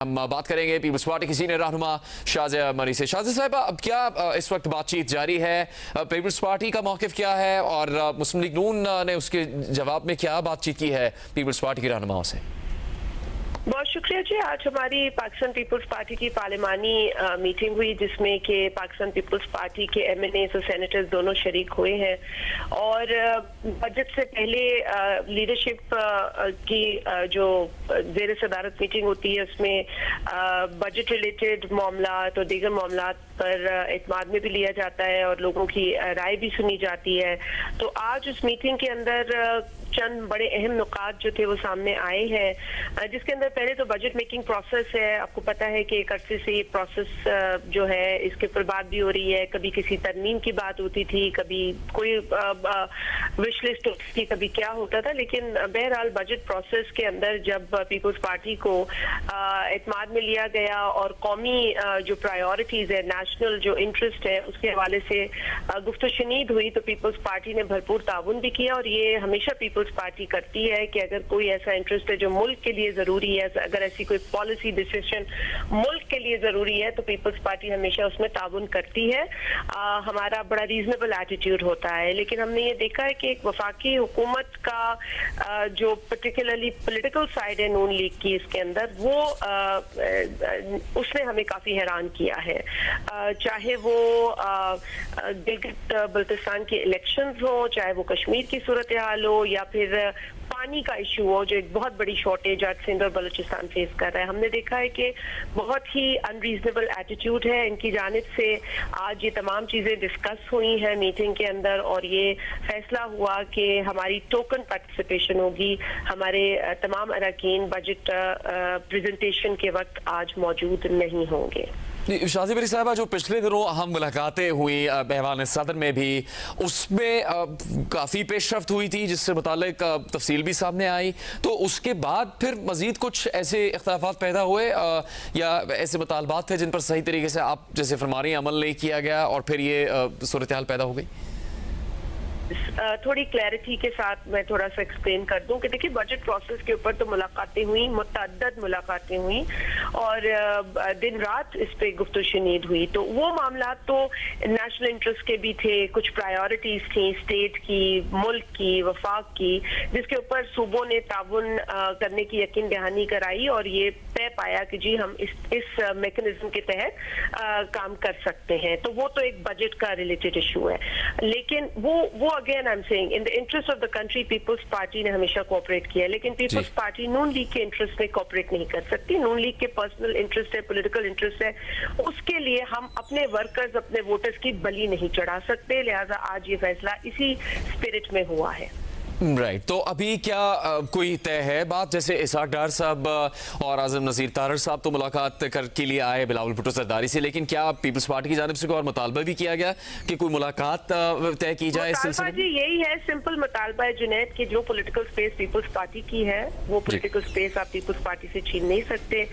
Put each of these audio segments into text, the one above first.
हम बात करेंगे पीपल्स पार्टी की सीनियर रहनुमा शाज़िया मरी से। शाज़िया साहिबा, अब क्या इस वक्त बातचीत जारी है? पीपल्स पार्टी का मौक़िफ़ क्या है और मुस्लिम लीग नून ने उसके जवाब में क्या बातचीत की है पीपल्स पार्टी के रहनुमाओं से? बहुत शुक्रिया जी। आज हमारी पाकिस्तान पीपल्स पार्टी की पार्लिमानी मीटिंग हुई जिसमें कि पाकिस्तान पीपल्स पार्टी के एमएनएस और सेनेटर्स दोनों शरीक हुए हैं और बजट से पहले लीडरशिप की जो ज़ेर सदारत मीटिंग होती है उसमें बजट रिलेटेड मामला तो दीगर मामला पर एतमाद में भी लिया जाता है और लोगों की राय भी सुनी जाती है। तो आज उस मीटिंग के अंदर चंद बड़े अहम नुकात जो थे वो सामने आए हैं, जिसके अंदर पहले तो बजट मेकिंग प्रोसेस है। आपको पता है कि एक अरसे से ये प्रोसेस जो है इसके ऊपर बात भी हो रही है। कभी किसी तरमीम की बात होती थी, कभी कोई विश लिस्ट होती थी, कभी क्या होता था। लेकिन बहरहाल बजट प्रोसेस के अंदर जब पीपल्स पार्टी को एतमाद में लिया गया और कौमी जो प्रायोरिटीज है, नेशनल जो इंटरेस्ट है, उसके हवाले से गुफ्तशनीद हुई तो पीपल्स पार्टी ने भरपूर ताउन भी किया। और ये हमेशा पीपल्स पार्टी करती है कि अगर कोई ऐसा इंटरेस्ट है जो मुल्क के लिए जरूरी है, अगर ऐसी कोई पॉलिसी डिसीजन मुल्क के लिए जरूरी है तो पीपल्स पार्टी हमेशा उसमें ताउन करती है। हमारा बड़ा रीजनेबल एटीट्यूड होता है। लेकिन हमने ये देखा है कि एक वफाकी हुकूमत का जो पर्टिकुलरली पॉलिटिकल साइड है नून लीग की इसके अंदर, वो उसने हमें काफी हैरान किया है। चाहे वो गिलगित बल्तिस्तान के इलेक्शंस हो, चाहे वो कश्मीर की सूरत हाल हो, या फिर पानी का इशू हो जो एक बहुत बड़ी शॉर्टेज आज सिंध और बलूचिस्तान फेस कर रहा है। हमने देखा है कि बहुत ही अनरीजनेबल एटीट्यूड है इनकी जानिब से। आज ये तमाम चीजें डिस्कस हुई हैं मीटिंग के अंदर और ये फैसला हुआ कि हमारी टोकन पार्टिसिपेशन होगी। हमारे तमाम अरकान बजट प्रेजेंटेशन के वक्त आज मौजूद नहीं होंगे। शाज़िया मरी साहबा, जो पिछले दिनों अहम मुलाकातें हुई बहवान सदर में भी, उसमें काफ़ी पेशरफ्त हुई थी जिससे मुतालिक तफसील भी सामने आई। तो उसके बाद फिर मज़ीद कुछ ऐसे इख्तिलाफ़ात पैदा हुए या ऐसे मुतालबात थे जिन पर सही तरीके से आप जैसे फरमा रही हैं अमल नहीं किया गया और फिर ये सूरत हाल पैदा हो गई? थोड़ी क्लैरिटी के साथ मैं थोड़ा सा एक्सप्लेन कर दूं कि देखिए बजट प्रोसेस के ऊपर तो मुलाकातें हुई, मुतअद्दद मुलाकातें हुई और दिन रात इस पे गुफ्तशनीद हुई। तो वो मामला तो नेशनल इंटरेस्ट के भी थे, कुछ प्रायोरिटीज थी स्टेट की, मुल्क की, वफाक की, जिसके ऊपर सूबों ने ताउन करने की यकीन दहानी कराई और ये तय पाया कि जी हम इस मैकेनिज्म के तहत काम कर सकते हैं। तो वो तो एक बजट का रिलेटेड इशू है। लेकिन वो again I am saying in the interest of the country Peoples Party ने हमेशा कोऑपरेट किया है। लेकिन पीपल्स पार्टी नून लीग के इंटरेस्ट में कोऑपरेट नहीं कर सकती। नून लीग के पर्सनल इंटरेस्ट है, पॉलिटिकल इंटरेस्ट है, उसके लिए हम अपने वर्कर्स, अपने वोटर्स की बलि नहीं चढ़ा सकते। लिहाजा आज ये फैसला इसी स्पिरिट में हुआ है। राइट। तो अभी क्या कोई तय है बात? जैसे इसाक डार साहब और आजम नज़ीर तारड़ साहब तो मुलाकात के लिए आए बिलावल भुट्टो सरदारी से, लेकिन क्या पीपल्स पार्टी की जानिब से कोई और मुतालबा भी किया गया कि कोई मुलाकात तय की जाए इस सिलसिले में? जी यही है, सिंपल मुतालबा है जुनैद कि जो पॉलिटिकल स्पेस पीपल्स पार्टी की है वो पॉलिटिकल स्पेस आप पीपल्स पार्टी से छीन नहीं सकते।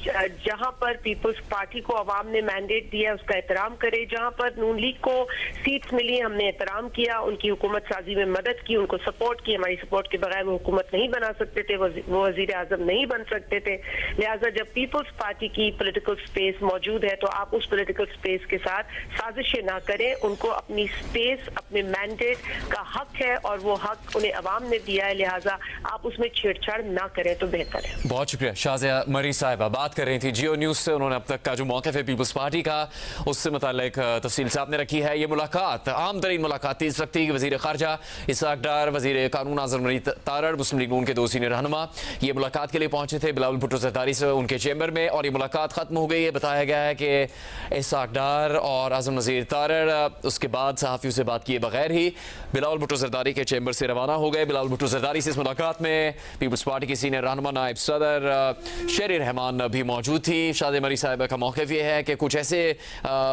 जहां पर पीपल्स पार्टी को अवाम ने मैंडेट दिया उसका एहतराम करे। जहां पर नून लीग को सीट्स मिली हमने एहतराम किया, उनकी हुकूमत साजी में मदद की, उनको सपोर्ट की। हमारी सपोर्ट के बगैर वो हुकूमत नहीं बना सकते थे, वो वजीर आजम नहीं बन सकते थे। लिहाजा जब पीपल्स पार्टी की पॉलिटिकल स्पेस मौजूद है तो आप उस पॉलिटिकल स्पेस के साथ साजिशें ना करें। उनको अपनी स्पेस, अपने मैंडेट का हक है और वो हक उन्हें अवाम ने दिया है। लिहाजा आप उसमें छेड़छाड़ ना करें तो बेहतर है। बहुत शुक्रिया। शाज़िया मरी साहिबा बात कर रही थी जियो न्यूज़ से। उन्होंने अब तक का जो मौक़िफ़ है पीपल्स पार्टी का उससे मुताल्लिक तफसील सामने रखी है। ये मुलाकात आम तरीन मुलाकात थी इस वक्त की वज़ीर ख़ारजा इसाक डार, वज़ीर कानून आज़म मरी तारड़, मुस्लिम लीग नून के दो सीनियर रहनुमा ये मुलाकात के लिए पहुंचे थे बिलावल भुट्टो सरदारी से उनके चैम्बर में और ये मुलाकात ख़त्म हो गई है। बताया गया है कि इसाक डार और आज़म नज़ीर तारड़ उसके बाद सहाफ़ियों से बात किए बगैर ही बिलावल भुट्टो सरदारी के चैम्बर से रवाना हो गए। बिलावल भुट्टो सरदारी से इस मुलाकात में पीपल्स पार्टी के सीनियर रहनुमा नायब सदर शेर रहमान भी मौजूद थी। शादी मरी साहिबा का मौक़िफ़ ये है कि कुछ ऐसे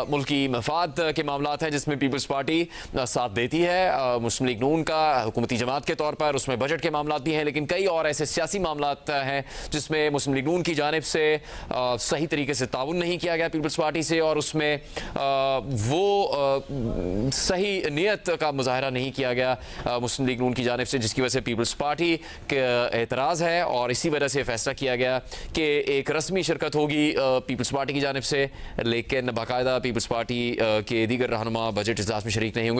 मुल्की मफाद के मामलात हैं जिसमें पीपल्स पार्टी साथ देती है। मुस्लिम लीग नून का हुकूमती जमात के तौर पर उसमें बजट के मामलात भी हैं, लेकिन कई और ऐसे सियासी मामलात हैं जिसमें मुस्लिम लीग नून की जानिब से सही तरीके से ताउन नहीं किया गया पीपल्स पार्टी से, और उसमें वो सही नियत का मुजाहरा नहीं किया गया मुस्लिम लीग नून की जानिब से, जिसकी वजह से पीपल्स पार्टी के एतराज़ है और इसी वजह से फैसला किया गया कि एक रस्मी शिरकत होगी पीपल्स पार्टी की जानिब से, लेकिन बाकायदा पीपल्स पार्टी के दीगर रहनुमा बजट इजलास में शरीक नहीं होंगे।